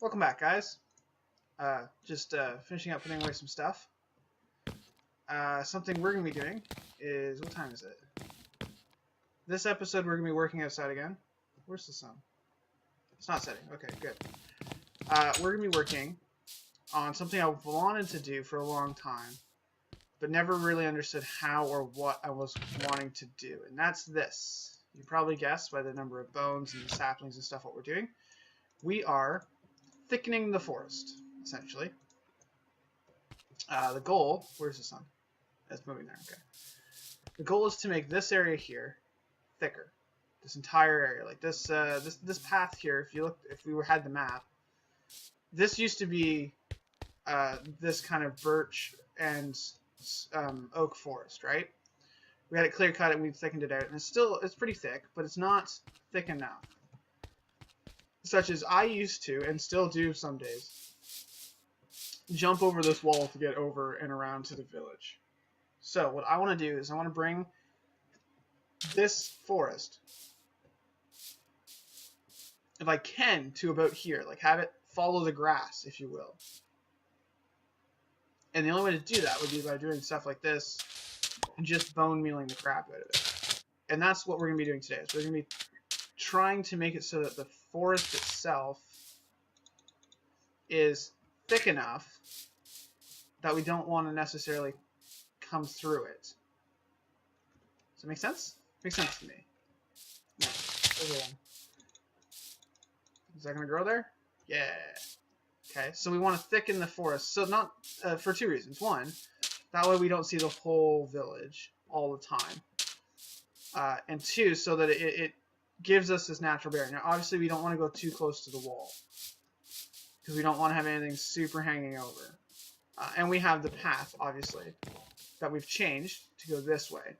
Welcome back, guys. Just finishing up putting away some stuff. Something we're going to be doing is... What time is it? This episode we're going to be working outside again. Where's the sun? It's not setting. Okay, good. We're going to be working on something I've wanted to do for a long time, but never really understood how or what I was wanting to do. And that's this. You probably guessed by the number of bones and saplings and stuff what we're doing. We are thickening the forest, essentially. The goal... Where's the sun? It's moving there, okay. The goal is to make this area here thicker. This entire area. Like this this path here, if we had the map, this used to be this kind of birch and oak forest, right? We had it clear cut and we thickened it out, and it's pretty thick, but it's not thick enough. Such as I used to, and still do some days, jump over this wall to get over and around to the village. So what I want to do is I want to bring this forest, if I can, to about here. Like have it follow the grass, if you will. And the only way to do that would be by doing stuff like this and just bone mealing the crap out of it. And that's what we're going to be doing today. So we're going to be trying to make it so that the forest itself is thick enough that we don't want to necessarily come through it. Does that make sense? Makes sense to me. No. Is that going to grow there? Yeah. Okay, so we want to thicken the forest. So not for two reasons. One, that way we don't see the whole village all the time. And two, so that it gives us this natural barrier. Now, obviously, we don't want to go too close to the wall because we don't want to have anything super hanging over. And we have the path, obviously, that we've changed to go this way.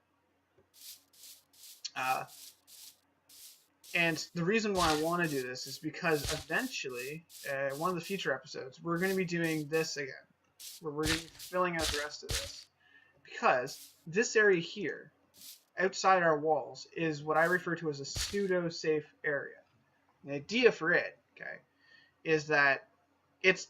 And the reason why I want to do this is because eventually, one of the future episodes, we're going to be doing this again, where we're going to be filling out the rest of this. Because this area here, outside our walls, is what I refer to as a pseudo-safe area. The idea for it, okay, is that it's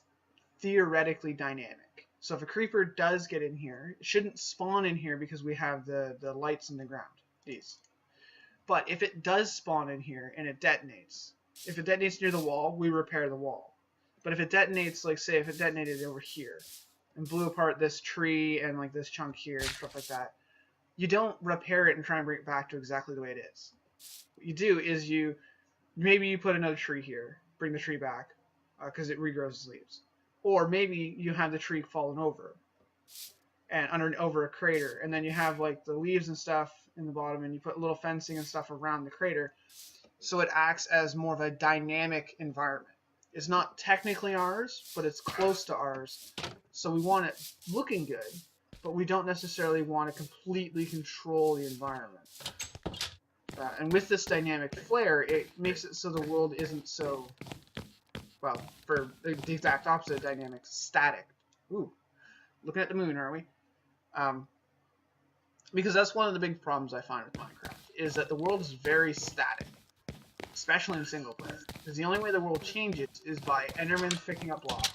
theoretically dynamic. So if a creeper does get in here, it shouldn't spawn in here because we have the lights in the ground, these. But if it does spawn in here and it detonates, if it detonates near the wall, we repair the wall. But if it detonates, like say if it detonated over here and blew apart this tree and like this chunk here and stuff like that, you don't repair it and try and bring it back to exactly the way it is. What you do is maybe you put another tree here, bring the tree back because it regrows its leaves. Or maybe you have the tree fallen over and over a crater, and then you have like the leaves and stuff in the bottom, and you put little fencing and stuff around the crater, so it acts as more of a dynamic environment. It's not technically ours, but it's close to ours, so we want it looking good, but we don't necessarily want to completely control the environment. And with this dynamic flare, it makes it so the world isn't so, well, for the exact opposite of dynamic, static. Ooh, looking at the moon, are we? Because that's one of the big problems I find with Minecraft, is that the world is very static, especially in single player. Because the only way the world changes is by Endermen picking up blocks,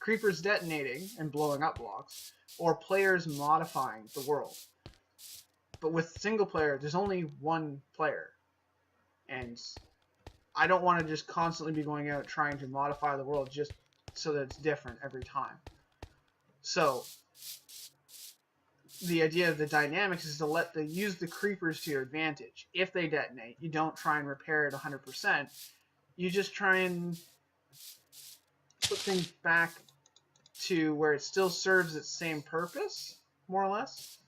creepers detonating and blowing up blocks, or players modifying the world. But with single player, there's only one player. And I don't want to just constantly be going out trying to modify the world just so that it's different every time. So the idea of the dynamics is to use the creepers to your advantage. If they detonate, you don't try and repair it 100%. You just try and put things back to where it still serves its same purpose, more or less.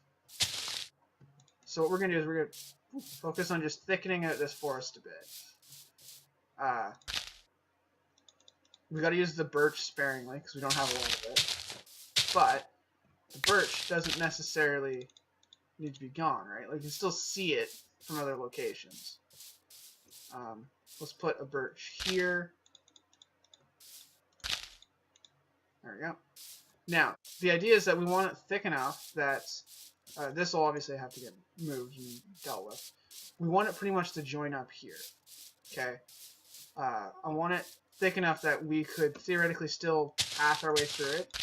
So what we're going to do is we're going to focus on just thickening out this forest a bit. We got to use the birch sparingly because we don't have a lot of it. But the birch doesn't necessarily need to be gone, right? Like you can still see it from other locations. Let's put a birch here. There we go. Now, the idea is that we want it thick enough that this will obviously have to get moved and dealt with. We want it pretty much to join up here. Okay. I want it thick enough that we could theoretically still path our way through it.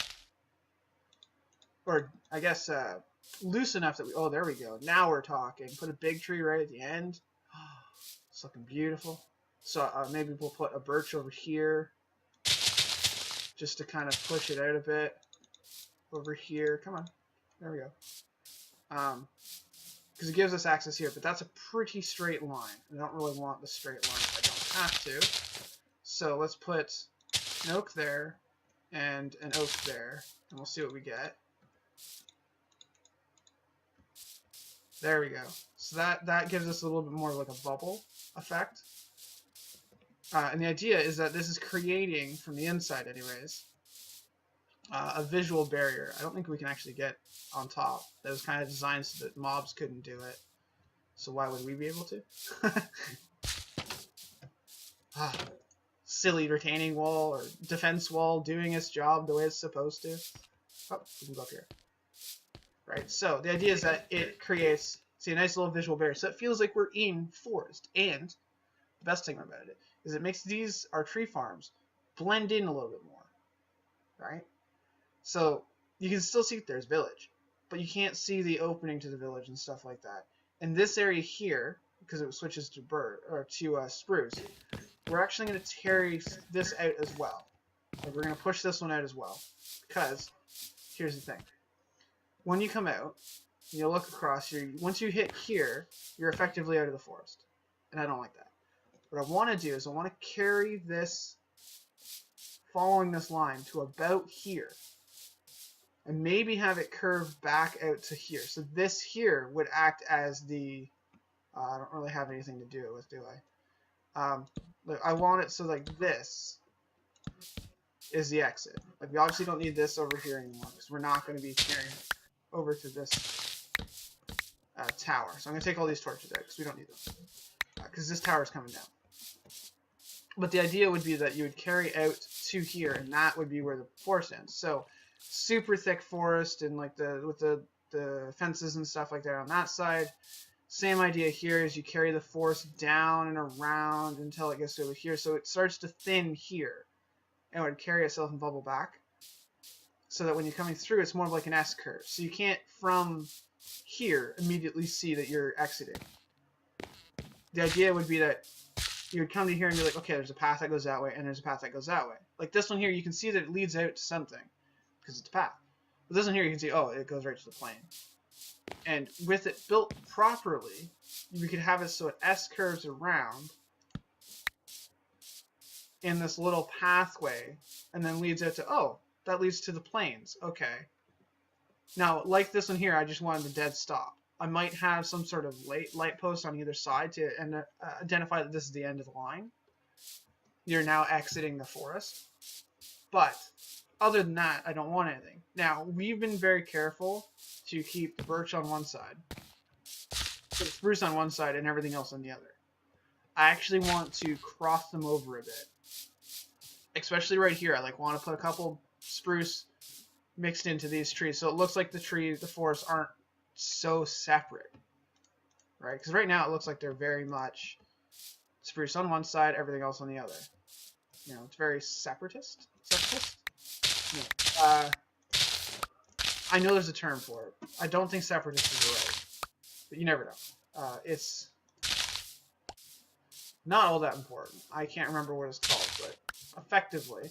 Or, I guess, loose enough that we... Oh, there we go. Now we're talking. Put a big tree right at the end. It's looking beautiful. So maybe we'll put a birch over here. Just to kind of push it out a bit. Over here. Come on. There we go. Because it gives us access here, but that's a pretty straight line. I don't really want the straight line if I don't have to. So let's put an oak there and an oak there, and we'll see what we get. There we go. So that gives us a little bit more like a bubble effect. And the idea is that this is creating, from the inside anyways, a visual barrier. I don't think we can actually get on top. That was kind of designed so that mobs couldn't do it. So why would we be able to? Silly retaining wall or defense wall doing its job the way it's supposed to. Oh, we can go up here. Right, so the idea is that it creates, see, a nice little visual barrier. So it feels like we're in forest. And the best thing about it is it makes these, our tree farms, blend in a little bit more. Right? So you can still see there's village, but you can't see the opening to the village and stuff like that. And this area here, because it switches to spruce, we're actually going to carry this out as well. Like we're going to push this one out as well, because here's the thing: when you come out, you look across here. Once you hit here, you're effectively out of the forest, and I don't like that. What I want to do is I want to carry this, following this line to about here. And maybe have it curve back out to here. So this here would act as the... I don't really have anything to do it with, do I? I want it so like this is the exit. Like we obviously don't need this over here anymore because we're not going to be carrying over to this tower. So I'm going to take all these torches out because we don't need them. Because this tower is coming down. But the idea would be that you would carry out to here, and that would be where the forest ends. So super thick forest and like with the fences and stuff like that on that side. Same idea here is you carry the forest down and around until it gets to over here. So it starts to thin here and would carry itself and bubble back. So that when you're coming through, it's more of like an S curve. So you can't from here immediately see that you're exiting. The idea would be that you would come to here and be like, okay, there's a path that goes that way and there's a path that goes that way. Like this one here, you can see that it leads out to something. Because it's a path. But this one here, you can see, oh, it goes right to the plane. And with it built properly, we could have it so it S-curves around in this little pathway, and then leads out to, oh, that leads to the plains. Okay. Now, like this one here, I just wanted the dead stop. I might have some sort of light post on either side to identify that this is the end of the line. You're now exiting the forest. But other than that, I don't want anything. Now, we've been very careful to keep the birch on one side, the spruce on one side, and everything else on the other. I actually want to cross them over a bit. Especially right here. I want to put a couple spruce mixed into these trees, so it looks like the forests aren't so separate. Right? Because right now it looks like they're very much spruce on one side, everything else on the other. You know, it's very separatist. No. I know there's a term for it. I don't think separatist is the right, but you never know. It's not all that important. I can't remember what it's called, but effectively,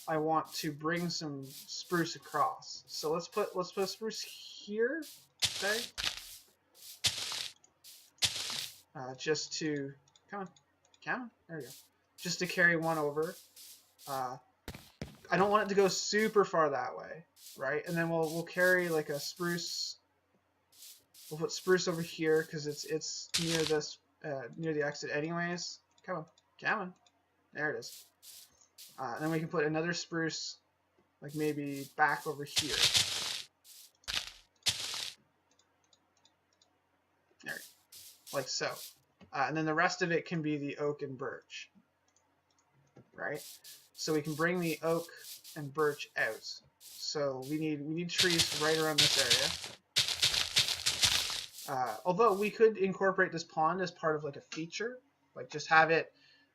I want to bring some spruce across. So let's put spruce here, okay? Just to come on, there we go. Just to carry one over. I don't want it to go super far that way, right? And then we'll carry like a spruce. We'll put spruce over here because it's near this near the exit anyways. Come on, there it is. And then we can put another spruce, like maybe back over here. There, like so. And then the rest of it can be the oak and birch, right? So we can bring the oak and birch out. So we need trees right around this area. Although we could incorporate this pond as part of like a feature, like just have it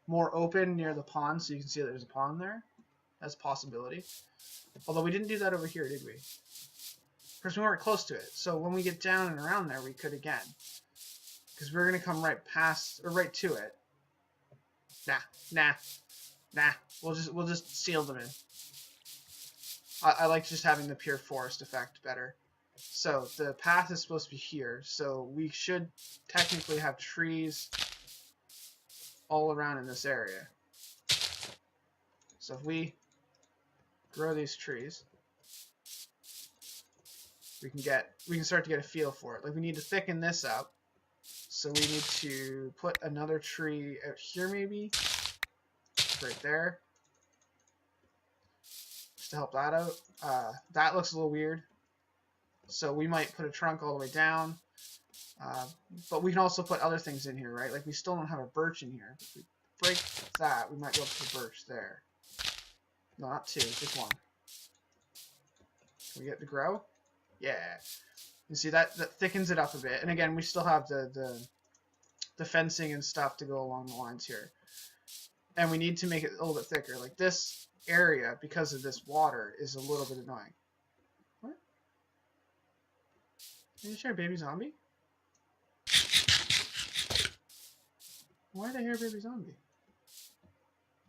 more open near the pond, so you can see that there's a pond there. That's a possibility. Although we didn't do that over here, did we? Because we weren't close to it. So when we get down and around there, we could again. Because we're going to come right past, or right to it. Nah. We'll just seal them in. I like just having the pure forest effect better. So the path is supposed to be here. So we should technically have trees all around in this area. So if we grow these trees, we can start to get a feel for it. Like we need to thicken this up. So we need to put another tree out here maybe. Right there. Just to help that out. That looks a little weird. So we might put a trunk all the way down. But we can also put other things in here, right? Like we still don't have a birch in here. If we break that, we might be able to put a birch there. No, not two, just one. Can we get to grow? Yeah. You see that thickens it up a bit. And again, we still have the fencing and stuff to go along the lines here. And we need to make it a little bit thicker. Like this area, because of this water, is a little bit annoying. What? Did you share a baby zombie? Why did I hear a baby zombie?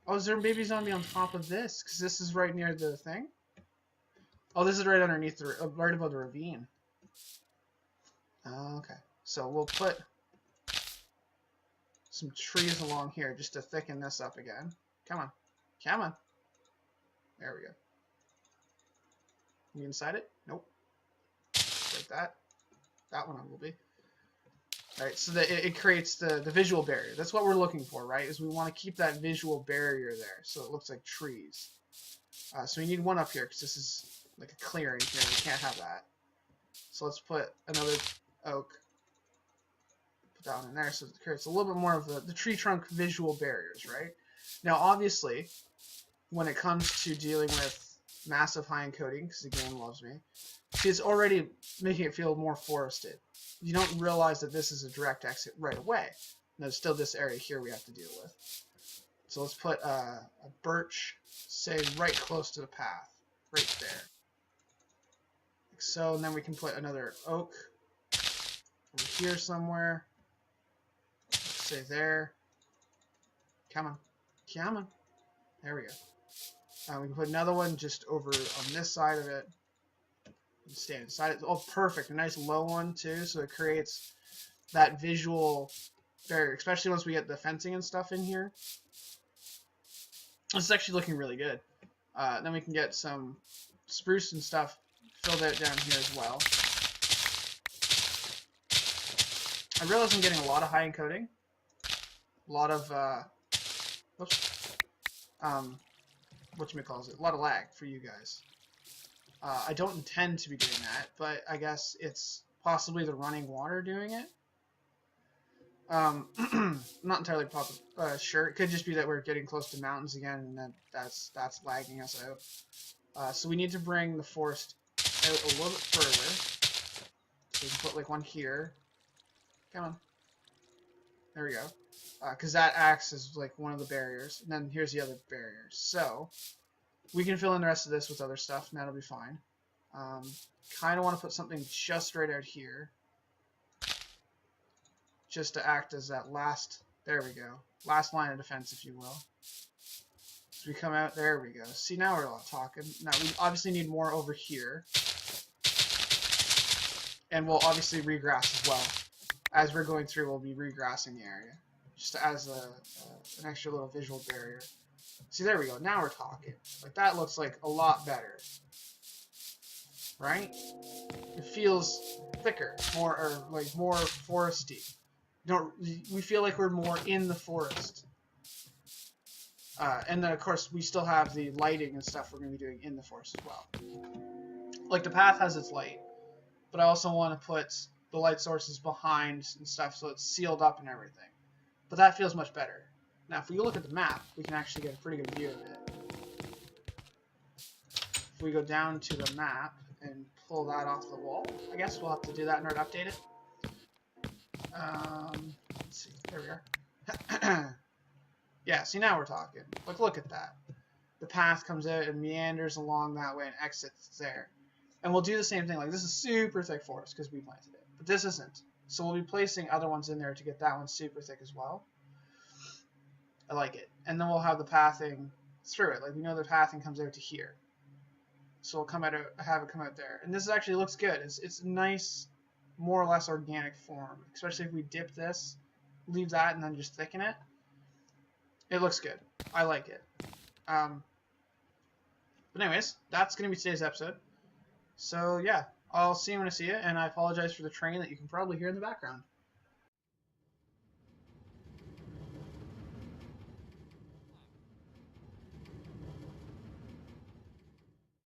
Oh, is there a baby zombie on top of this? Because this is right near the thing? Oh, this is right underneath the, right above the ravine. Oh, okay. So we'll put some trees along here just to thicken this up again. Come on. Come on. There we go. You inside it? Nope. Like that. That one will be. Alright, so that it creates the visual barrier. That's what we're looking for, right? Is we want to keep that visual barrier there so it looks like trees. So we need one up here because this is like a clearing here. We can't have that. So let's put another oak. Put that one in there so it creates a little bit more of the tree trunk visual barriers, right? Now, obviously, when it comes to dealing with massive high encoding, because the game loves me, see, it's already making it feel more forested. You don't realize that this is a direct exit right away. And there's still this area here we have to deal with. So let's put a birch, say, right close to the path. Right there. Like so, and then we can put another oak over here somewhere. Say there. Come on. Come on. There we go. We can put another one just over on this side of it. Stand inside it. Oh, perfect. A nice low one, too, so it creates that visual barrier, especially once we get the fencing and stuff in here. This is actually looking really good. Then we can get some spruce and stuff filled out down here as well. I realize I'm getting a lot of high encoding. A lot of, whatchamacallit, a lot of lag for you guys. I don't intend to be doing that, but I guess it's possibly the running water doing it. Not entirely sure. It could just be that we're getting close to mountains again, and then that's lagging us out. So we need to bring the forest out a little bit further. So we can put like one here. Come on. There we go. Because that acts as like one of the barriers, and then here's the other barriers. So we can fill in the rest of this with other stuff, and that'll be fine. Kind of want to put something just right out here. Just to act as that last, there we go, last line of defense, if you will. So we come out, there we go. See, now we're all talking. Now, we obviously need more over here. And we'll obviously regrass as well. As we're going through, we'll be regrassing the area. Just as an extra little visual barrier. See, there we go. Now we're talking. Like, that looks like a lot better. Right? It feels thicker, more foresty. We feel like we're more in the forest. And then, of course, we still have the lighting and stuff we're going to be doing in the forest as well. Like, the path has its light, but I also want to put the light sources behind and stuff so it's sealed up and everything. But that feels much better. Now, if we look at the map, we can actually get a pretty good view of it. If we go down to the map and pull that off the wall, I guess we'll have to do that in order to update it. Let's see, there we are. Yeah, see, now we're talking. Like, look at that. The path comes out and meanders along that way and exits there. And we'll do the same thing. Like, this is super thick forest because we planted it. But this isn't. So we'll be placing other ones in there to get that one super thick as well. I like it. And then we'll have the pathing through it. Like, we know the pathing comes out to here. So we'll have it come out there. And this actually looks good. It's nice, more or less organic form. Especially if we dip this, leave that, and then just thicken it. It looks good. I like it. But anyways, that's going to be today's episode. So yeah, I'll see you when I see you, and I apologize for the train that you can probably hear in the background.